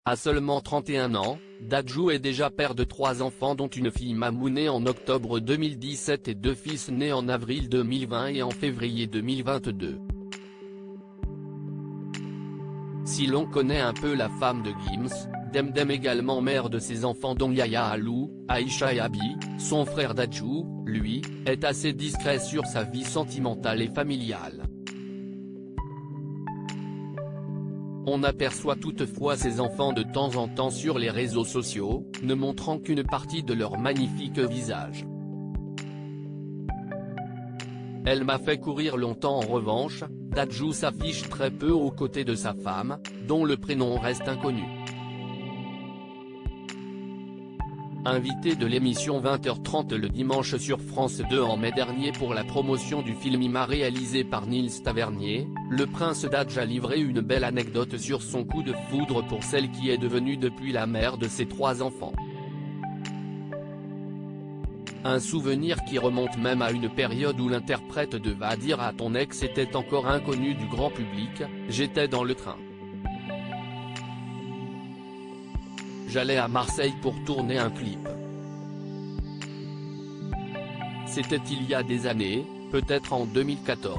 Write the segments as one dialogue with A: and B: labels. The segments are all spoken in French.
A: À seulement 31 ans, Dadju est déjà père de 3 enfants dont une fille Mamou née en octobre 2017 et 2 fils nés en avril 2020 et en février 2022. Si l'on connaît un peu la femme de Gims, Demdem également mère de ses enfants dont Yaya Alou, Aïcha et Abi, son frère Dadju, lui, est assez discret sur sa vie sentimentale et familiale. On aperçoit toutefois ses enfants de temps en temps sur les réseaux sociaux, ne montrant qu'une partie de leur magnifique visage. Elle m'a fait courir longtemps. En revanche, Dadju s'affiche très peu aux côtés de sa femme, dont le prénom reste inconnu. Invité de l'émission 20h30 le dimanche sur France 2 en mai dernier pour la promotion du film Ima réalisé par Nils Tavernier, le prince Dadju a livré une belle anecdote sur son coup de foudre pour celle qui est devenue depuis la mère de ses 3 enfants. Un souvenir qui remonte même à une période où l'interprète de Va dire à ton ex était encore inconnu du grand public. J'étais dans le train. J'allais à Marseille pour tourner un clip. C'était il y a des années, peut-être en 2014.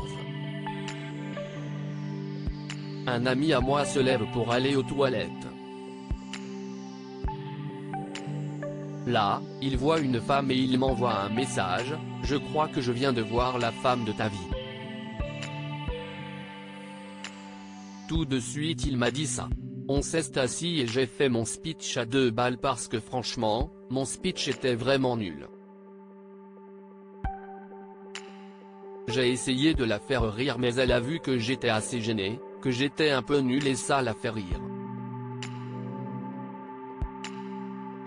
A: Un ami à moi se lève pour aller aux toilettes. Là, il voit une femme et il m'envoie un message: je crois que je viens de voir la femme de ta vie. Tout de suite il m'a dit ça. On s'est assis et j'ai fait mon speech à 2 balles parce que franchement, mon speech était vraiment nul. J'ai essayé de la faire rire mais elle a vu que j'étais assez gêné, que j'étais un peu nul et ça l'a fait rire.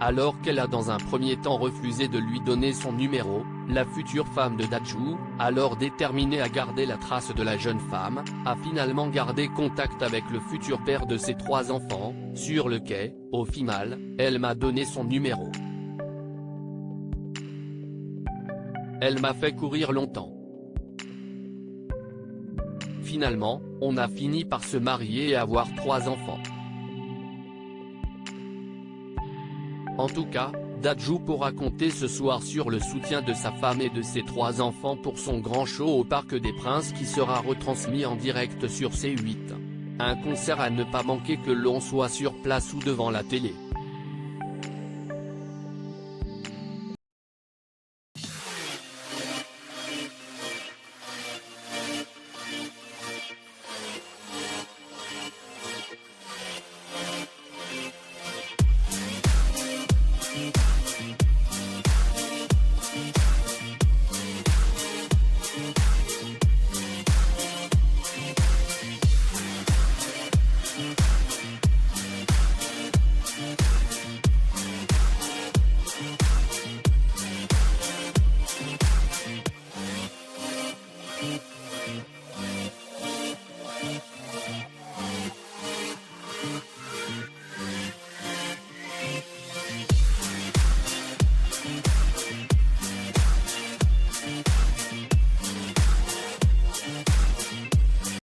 A: Alors qu'elle a dans un premier temps refusé de lui donner son numéro, la future femme de Dadju, alors déterminée à garder la trace de la jeune femme, a finalement gardé contact avec le futur père de ses 3 enfants. Sur le quai, au final, elle m'a donné son numéro. Elle m'a fait courir longtemps. Finalement, on a fini par se marier et avoir 3 enfants. En tout cas, Dadju pourra compter ce soir sur le soutien de sa femme et de ses 3 enfants pour son grand show au Parc des Princes qui sera retransmis en direct sur C8. Un concert à ne pas manquer que l'on soit sur place ou devant la télé.